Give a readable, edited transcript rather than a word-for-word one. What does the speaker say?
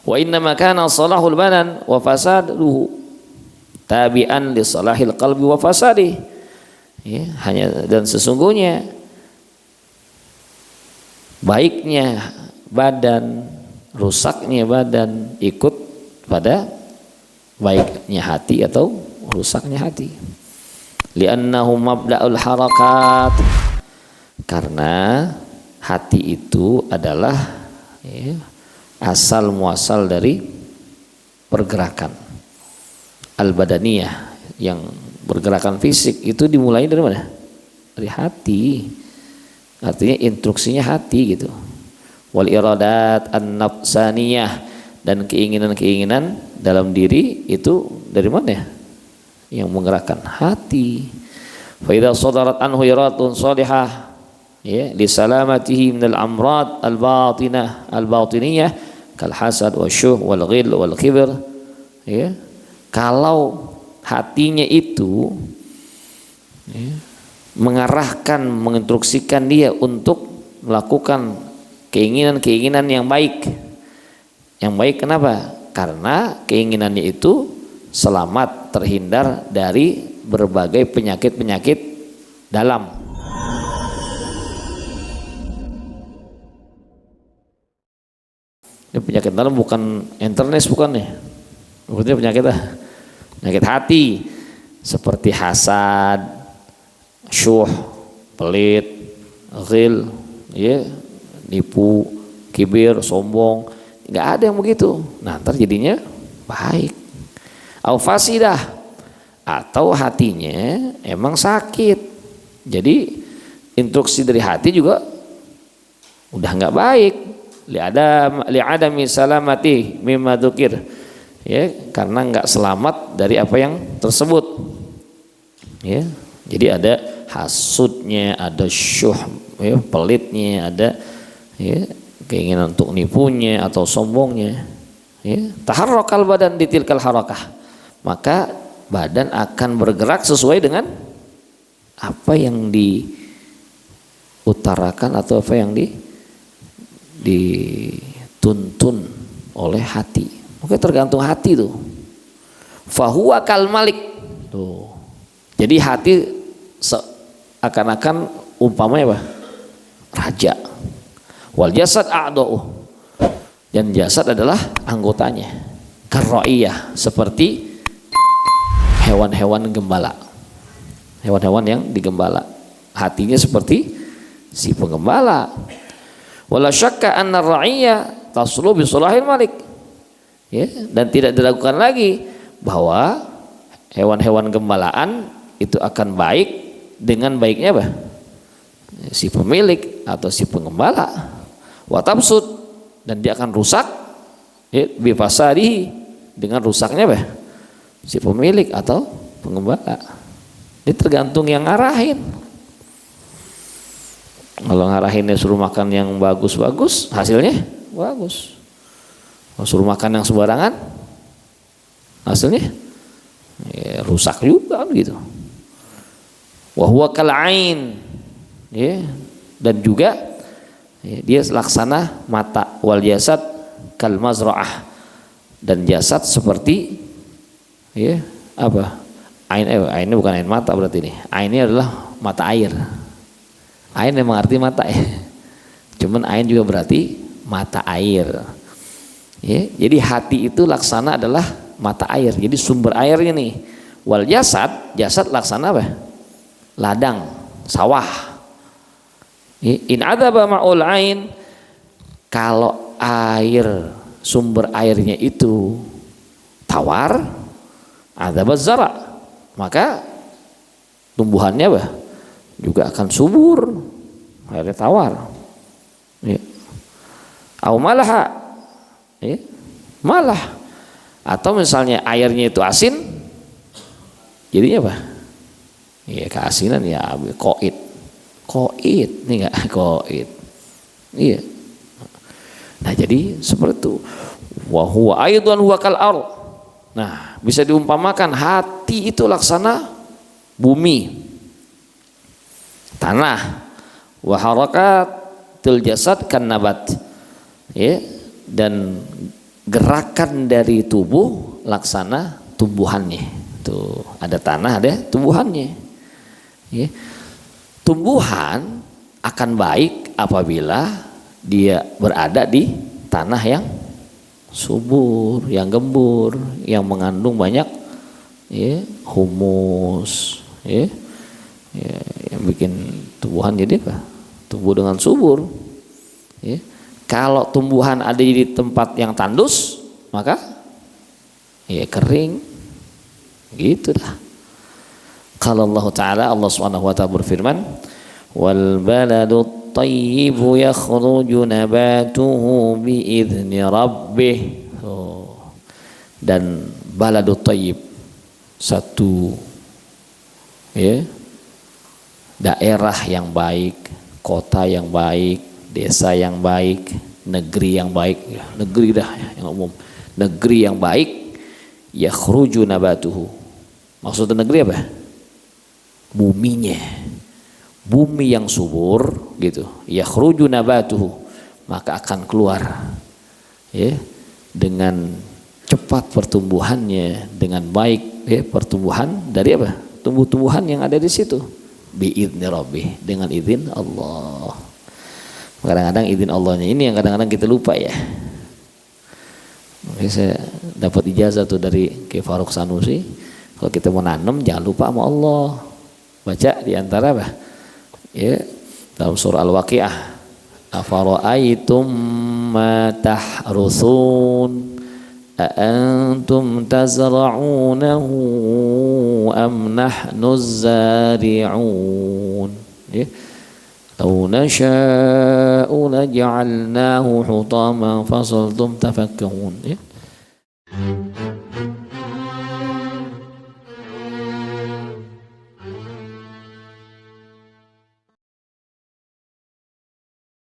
Wa innama kana salahul badan wa fasaduhu tabi'an li salahil qalbi wa fasadi. Ya, hanya dan sesungguhnya baiknya badan, rusaknya badan ikut pada baiknya hati atau rusaknya hati. Li'annahu mabda'ul harakat, karena hati itu adalah asal muasal dari pergerakan al-badaniyah, yang pergerakan fisik itu dimulai dari mana? Dari hati. Artinya instruksinya hati gitu. Wal iradat an-nafsaniyah, dan keinginan-keinginan dalam diri itu dari mana? Yang menggerakkan hati. Fa idza sadarat anhu iratun salihah ya li salamatihi min al-amrad al-batiniyah kal hasad wasyuh wal ghil wal kibr, ya, kalau hatinya itu mengarahkan, menginstruksikan dia untuk melakukan keinginan-keinginan yang baik. Yang baik kenapa? Karena keinginannya itu selamat, terhindar dari berbagai penyakit-penyakit dalam. Ini penyakit dalam bukan internet, bukan nih. Maksudnya penyakit hati seperti hasad, syuh, pelit, ghil, ya, nipu, kibir, sombong. Nggak ada yang begitu. Nah, ntar jadinya baik. Au fasidah, atau hatinya emang sakit. Jadi instruksi dari hati juga udah nggak baik. Li'adami salamati mimma dzukir, ya, karena nggak selamat dari apa yang tersebut, ya. Jadi ada hasudnya, ada syuh, ya, pelitnya, ada, ya, keinginan untuk nipunya atau sombongnya, ya. Taharrakal badan ditilkal harakah, maka badan akan bergerak sesuai dengan apa yang diutarakan atau apa yang dituntun oleh hati. Maka tergantung hati tuh. Fahuwa kal malik tuh. Jadi hati seakan-akan umpamanya apa? Raja. Wal jasad a'da'u, dan jasad adalah anggotanya. Karra'iyah, seperti hewan-hewan gembala. Hewan-hewan yang digembala. Hatinya seperti si penggembala. Wala syakka anna ra'iyya taslu bi sulahil malik. Ya, dan tidak diragukan lagi bahwa hewan-hewan gembalaan itu akan baik dengan baiknya apa? Si pemilik atau si penggembala. Wa tabsud, dan dia akan rusak, ya, bi fasadihi, dengan rusaknya apa? Si pemilik atau penggembala. Ini tergantung yang ngarahin. Kalau ngarahinnya suruh makan yang bagus-bagus, hasilnya bagus. Kalau suruh makan yang sembarangan, hasilnya ya, rusak juga gitu. Wa huwa kal ain, ya, dan juga ya, dia laksana mata. Wal jasad kal mazra'ah, dan jasad seperti, ya, apa? Ainnya bukan ain mata berarti ini. Ainnya adalah mata air. Ain memang arti mata, ya. Cuman ain juga berarti mata air. Ya, jadi hati itu laksana adalah mata air. Jadi sumber airnya nih. Wal jasad laksana apa? Ladang, sawah. Ya, in adzaba ma'ul ain, kalau air, sumber airnya itu tawar, adzaba zara, maka tumbuhannya apa? Juga akan subur, airnya tawar. Ya. Au malaha, ya, malah, atau misalnya airnya itu asin, jadinya apa? Ya keasinan, ya koit, nih enggak koit. Iya. Nah jadi seperti itu. Wa huwa aidan huwa kal ard. Nah bisa diumpamakan hati itu laksana bumi. tanah, wa harakatil jasad kan nabat, ya, dan gerakan dari tubuh laksana tumbuhannya. Tuh ada tanah, ada tumbuhannya, ya. Tumbuhan akan baik apabila dia berada di tanah yang subur, yang gembur, yang mengandung banyak, ya, humus, ya, ya, yang bikin tumbuhan jadi apa? Tumbuh dengan subur. Ya. Kalau tumbuhan ada di tempat yang tandus, maka ya kering, gitu dah. Kalau Allah Ta'ala, Allah Subhanahu Wa Ta'ala berfirman, wal baladu tayyibu yakhruju nabatuhu biizni rabbih. Dan baladu tayyib, satu, ya, daerah yang baik, kota yang baik, desa yang baik, negeri yang baik, ya, negeri dah yang umum, negeri yang baik, yakhruju nabatuhu. Maksudnya negeri apa? Buminya, bumi yang subur, gitu. Yakhruju nabatuhu, maka akan keluar, ya, dengan cepat pertumbuhannya, dengan baik, ya, pertumbuhan dari apa? Tumbuh-tumbuhan yang ada di situ. Biidzni rabbih, dengan izin Allah. Kadang-kadang izin Allahnya ini yang kadang-kadang kita lupa, ya. Makanya saya dapat ijazah tuh dari Kiai Faruk Sanusi, kalau kita mau nanam jangan lupa sama Allah. Baca di antara apa? Ya, dalam surah Al-Waqiah, afara'aitum ma tahrusun أأنتم تزرعونه أم نحن الزارعون لو نشاء لجعلناه حطاما فصلتم تفكهون.